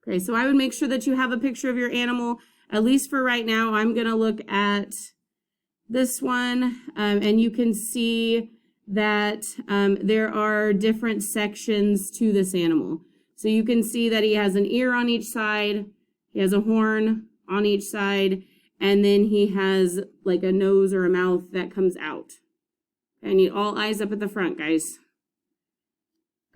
Okay, so I would make sure that you have a picture of your animal. At least for right now, I'm going to look at this one, and you can see that there are different sections to this animal. So you can see that he has an ear on each side, he has a horn on each side, and then he has like a nose or a mouth that comes out. I need all eyes up at the front, guys.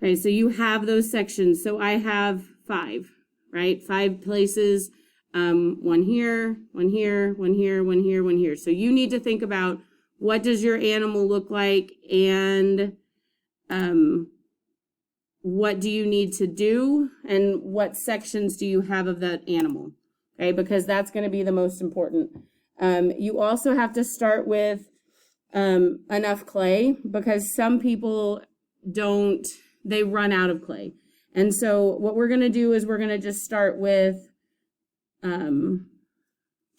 Okay, so you have those sections. So I have 5, right? 5 places. One here, one here, one here, one here, one here. So you need to think about what does your animal look like and what do you need to do and what sections do you have of that animal, okay? Because that's going to be the most important. You also have to start with enough clay because some people they run out of clay. And so what we're going to do is we're going to just start with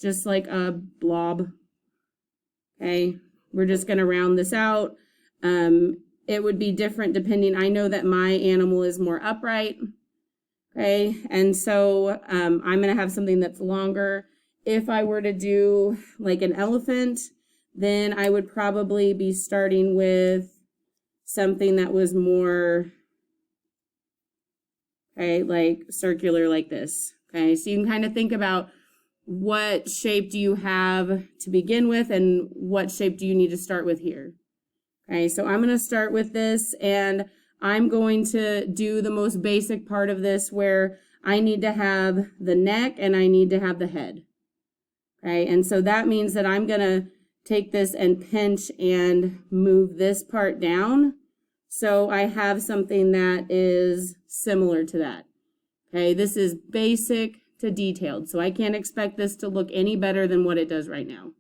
just like a blob. Okay, we're just going to round this out. It would be different depending. I know that my animal is more upright. Okay, and so I'm going to have something that's longer. If I were to do like an elephant, then I would probably be starting with something that was more, okay, like circular like this. Okay, so you can kind of think about what shape do you have to begin with and what shape do you need to start with here. Okay, so I'm going to start with this and I'm going to do the most basic part of this where I need to have the neck and I need to have the head. Okay, and so that means that I'm going to take this and pinch and move this part down so I have something that is similar to that. Okay, this is basic to detailed, so I can't expect this to look any better than what it does right now.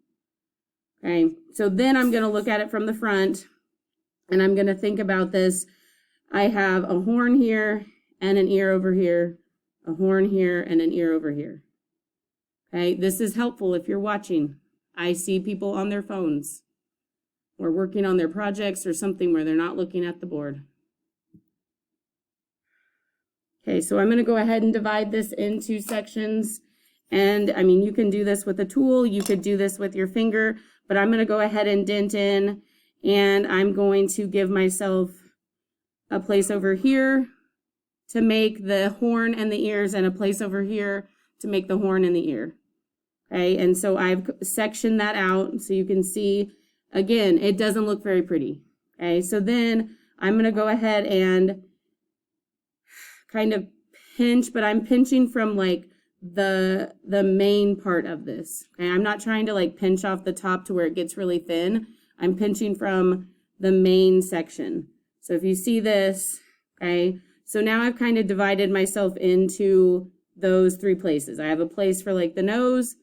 Okay, so then I'm going to look at it from the front and I'm going to think about this. I have a horn here and an ear over here, a horn here and an ear over here. Okay, this is helpful if you're watching. I see people on their phones or working on their projects or something where they're not looking at the board. Okay, so I'm going to go ahead and divide this into sections. And I mean, you can do this with a tool, you could do this with your finger, but I'm going to go ahead and dent in and I'm going to give myself a place over here to make the horn and the ears and a place over here to make the horn and the ear. Okay, and so I've sectioned that out so you can see, again, it doesn't look very pretty. Okay, so then I'm going to go ahead and kind of pinch, but I'm pinching from like the main part of this. Okay, I'm not trying to like pinch off the top to where it gets really thin. I'm pinching from the main section. So if you see this, okay, so now I've kind of divided myself into those 3 places. I have a place for like the nose,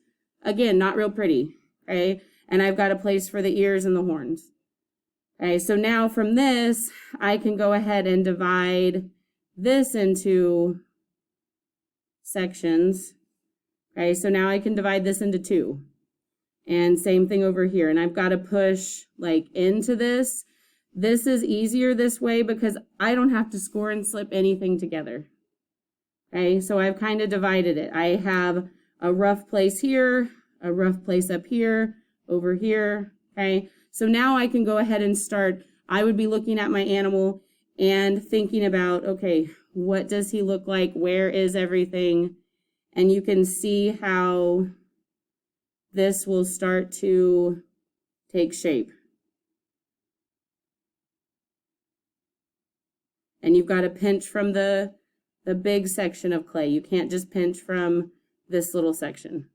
again, not real pretty, okay, and I've got a place for the ears and the horns. Okay, so now from this, I can go ahead and divide this into sections. Okay, so now I can divide this into 2. And same thing over here. And I've got to push like into this. This is easier this way because I don't have to score and slip anything together. Okay, so I've kind of divided it. I have a rough place here, a rough place up here, over here. Okay, so now I can go ahead and start. I would be looking at my animal and thinking about, okay, what does he look like? Where is everything? And you can see how this will start to take shape. And you've got to pinch from the big section of clay. You can't just pinch from this little section.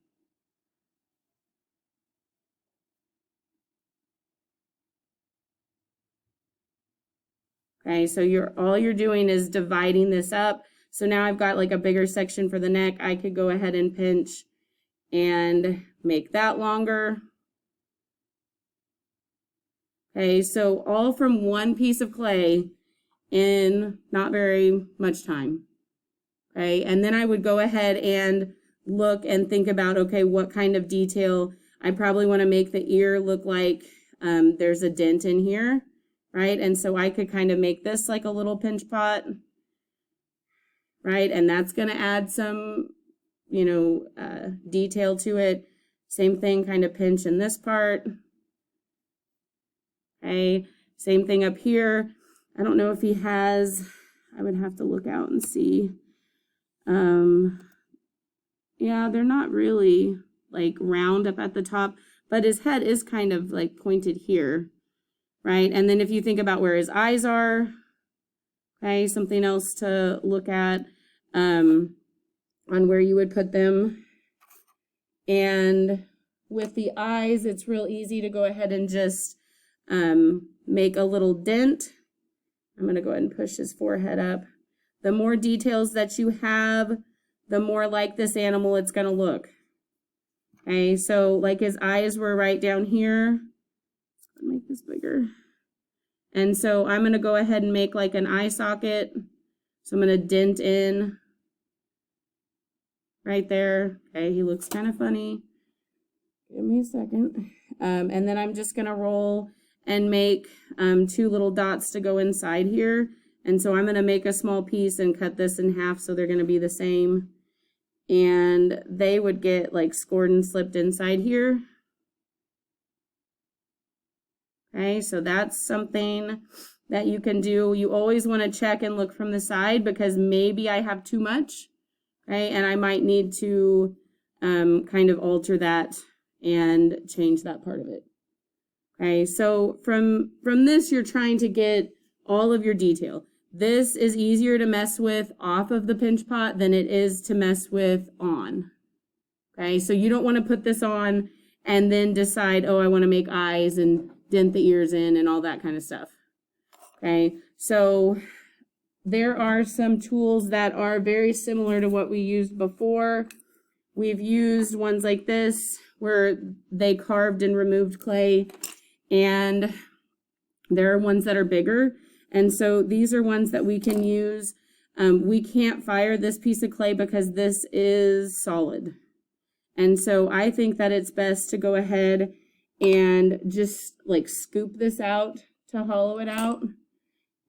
Okay, so all you're doing is dividing this up. So now I've got like a bigger section for the neck. I could go ahead and pinch and make that longer. Okay, so all from one piece of clay in not very much time. Okay, and then I would go ahead and look and think about, okay, what kind of detail. I probably want to make the ear look like there's a dent in here, right? And so I could kind of make this like a little pinch pot, right? And that's going to add some, you know, detail to it. Same thing, kind of pinch in this part. Okay, same thing up here. I don't know if he has, I would have to look out and see. Yeah, they're not really like round up at the top, but his head is kind of like pointed here, right? And then if you think about where his eyes are, okay, something else to look at on where you would put them. And with the eyes, it's real easy to go ahead and just make a little dent. I'm going to go ahead and push his forehead up. The more details that you have, the more like this animal it's going to look. Okay, so like his eyes were right down here. Let's make this bigger. And so I'm going to go ahead and make like an eye socket. So I'm going to dent in right there. Okay, he looks kind of funny. Give me a second. And then I'm just going to roll and make 2 little dots to go inside here. And so I'm going to make a small piece and cut this in half so they're going to be the same. And they would get like scored and slipped inside here. Okay, so that's something that you can do. You always want to check and look from the side because maybe I have too much, okay, and I might need to kind of alter that and change that part of it. Okay, so from this, you're trying to get all of your detail. This is easier to mess with off of the pinch pot than it is to mess with on. Okay, so you don't want to put this on and then decide, oh, I want to make eyes and dent the ears in and all that kind of stuff. Okay, so there are some tools that are very similar to what we used before. We've used ones like this where they carved and removed clay, and there are ones that are bigger. And so these are ones that we can use. We can't fire this piece of clay because this is solid. And so I think that it's best to go ahead and just like scoop this out to hollow it out.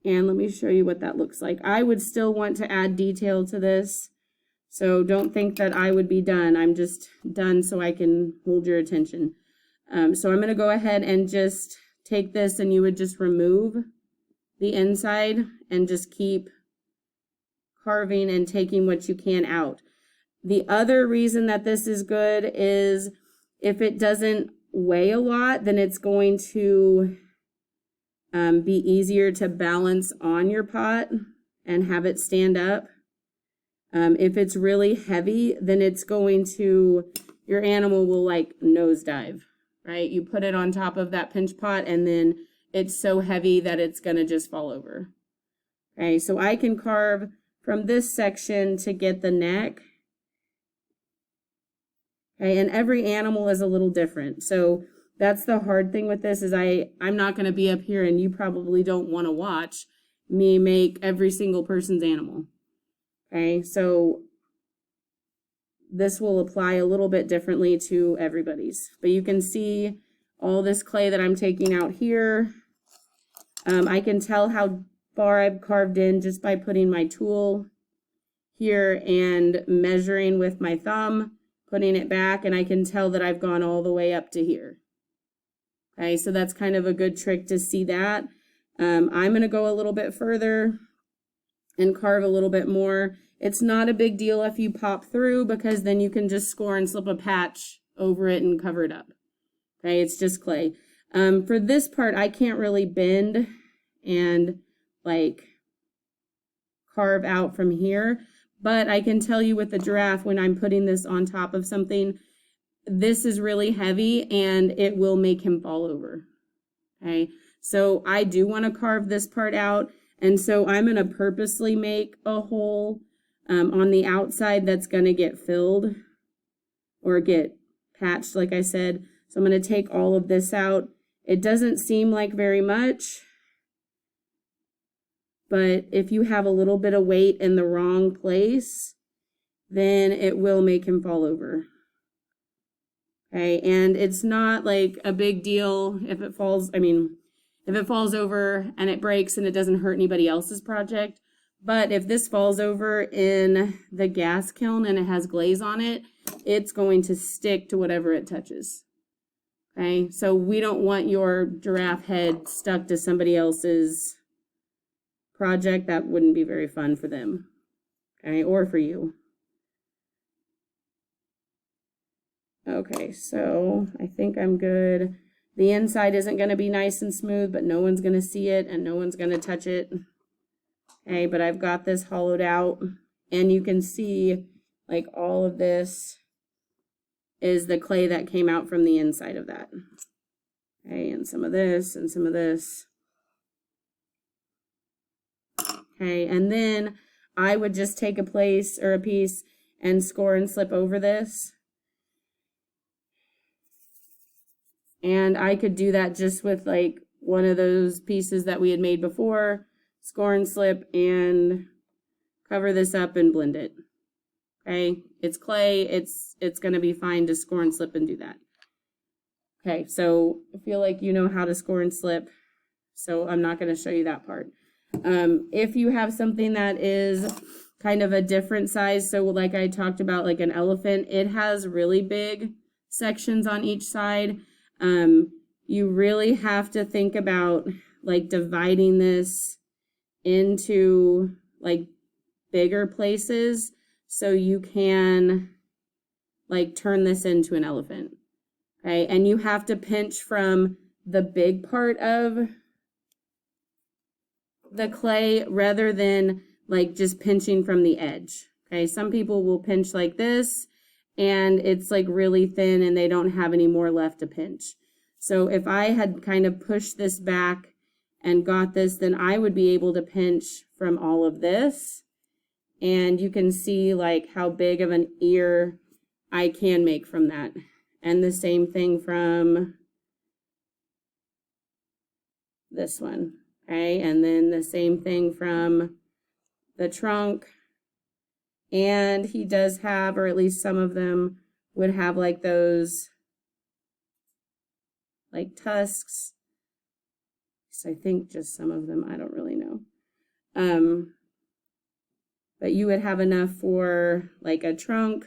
And let me show you what that looks like. I would still want to add detail to this. So don't think that I would be done. I'm just done so I can hold your attention. So I'm going to go ahead and just take this, and you would just remove the inside and just keep carving and taking what you can out. The other reason that this is good is if it doesn't weigh a lot, then it's going to be easier to balance on your pot and have it stand up. If it's really heavy, then it's going to, your animal will like nosedive, right? You put it on top of that pinch pot and then it's so heavy that it's going to just fall over. Okay, so I can carve from this section to get the neck. Okay, and every animal is a little different. So that's the hard thing with this is I'm not going to be up here, and you probably don't want to watch me make every single person's animal. Okay, so this will apply a little bit differently to everybody's. But you can see all this clay that I'm taking out here. I can tell how far I've carved in just by putting my tool here and measuring with my thumb, putting it back, and I can tell that I've gone all the way up to here. Okay, so that's kind of a good trick to see that. I'm going to go a little bit further and carve a little bit more. It's not a big deal if you pop through because then you can just score and slip a patch over it and cover it up. Okay, it's just clay. For this part, I can't really bend and like carve out from here, but I can tell you with the giraffe when I'm putting this on top of something, this is really heavy and it will make him fall over. Okay, so I do want to carve this part out, and so I'm going to purposely make a hole on the outside that's going to get filled or get patched, like I said. So I'm going to take all of this out. It doesn't seem like very much, but if you have a little bit of weight in the wrong place, then it will make him fall over. Okay, and it's not like a big deal if it falls, if it falls over and it breaks and it doesn't hurt anybody else's project, But if this falls over in the gas kiln and it has glaze on it, it's going to stick to whatever it touches. Okay, so we don't want your giraffe head stuck to somebody else's project. That wouldn't be very fun for them, okay, or for you. Okay, so I think I'm good. The inside isn't going to be nice and smooth, but no one's going to see it and no one's going to touch it. Okay, but I've got this hollowed out, and you can see like all of this is the clay that came out from the inside of that. Okay, and some of this and some of this. Okay, and then I would just take a piece and score and slip over this. And I could do that just with like one of those pieces that we had made before, score and slip and cover this up and blend it. Okay, it's clay, it's gonna be fine to score and slip and do that. Okay, so I feel like you know how to score and slip, so I'm not gonna show you that part. If you have something that is kind of a different size, so like I talked about, like an elephant, it has really big sections on each side. You really have to think about like dividing this into like bigger places so you can like turn this into an elephant. Okay, and you have to pinch from the big part of the clay rather than like just pinching from the edge. Okay, some people will pinch like this and it's like really thin and they don't have any more left to pinch. So if I had kind of pushed this back and got this, then I would be able to pinch from all of this. And you can see like how big of an ear I can make from that. And the same thing from this one, okay? And then the same thing from the trunk. And he does have, or at least some of them would have like those like tusks. So I think just some of them, I don't really know. But you would have enough for like a trunk,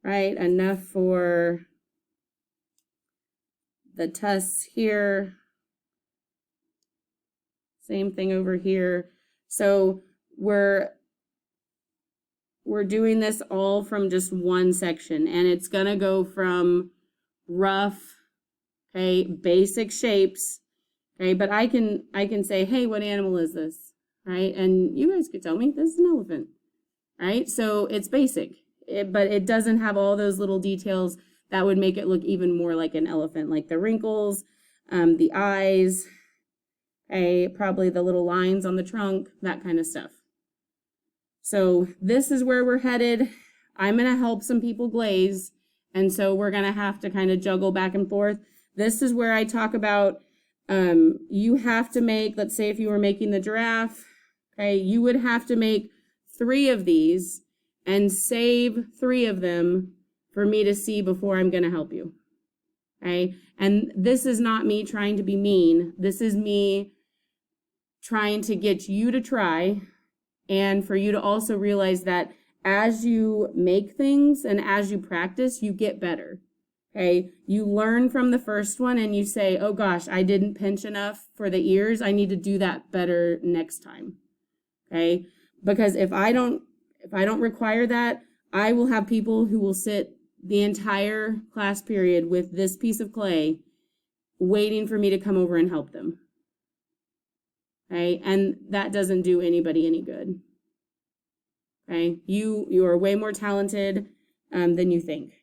right? Enough for the tusks here. Same thing over here. So we're doing this all from just one section, and it's gonna go from rough, okay, basic shapes, okay, but I can say, hey, what animal is this, right? And you guys could tell me this is an elephant, right? So it's basic, but it doesn't have all those little details that would make it look even more like an elephant, like the wrinkles, the eyes, okay, probably the little lines on the trunk, that kind of stuff. So this is where we're headed. I'm going to help some people glaze, and so we're going to have to kind of juggle back and forth. This is where I talk about you have to make, let's say if you were making the giraffe, okay, you would have to make 3 of these and save 3 of them for me to see before I'm going to help you, okay? And this is not me trying to be mean. This is me trying to get you to try, and for you to also realize that as you make things and as you practice, you get better, okay? You learn from the first one and you say, oh gosh, I didn't pinch enough for the ears. I need to do that better next time, okay? Because if I don't require that, I will have people who will sit the entire class period with this piece of clay waiting for me to come over and help them. Okay, and that doesn't do anybody any good. Okay, you are way more talented than you think.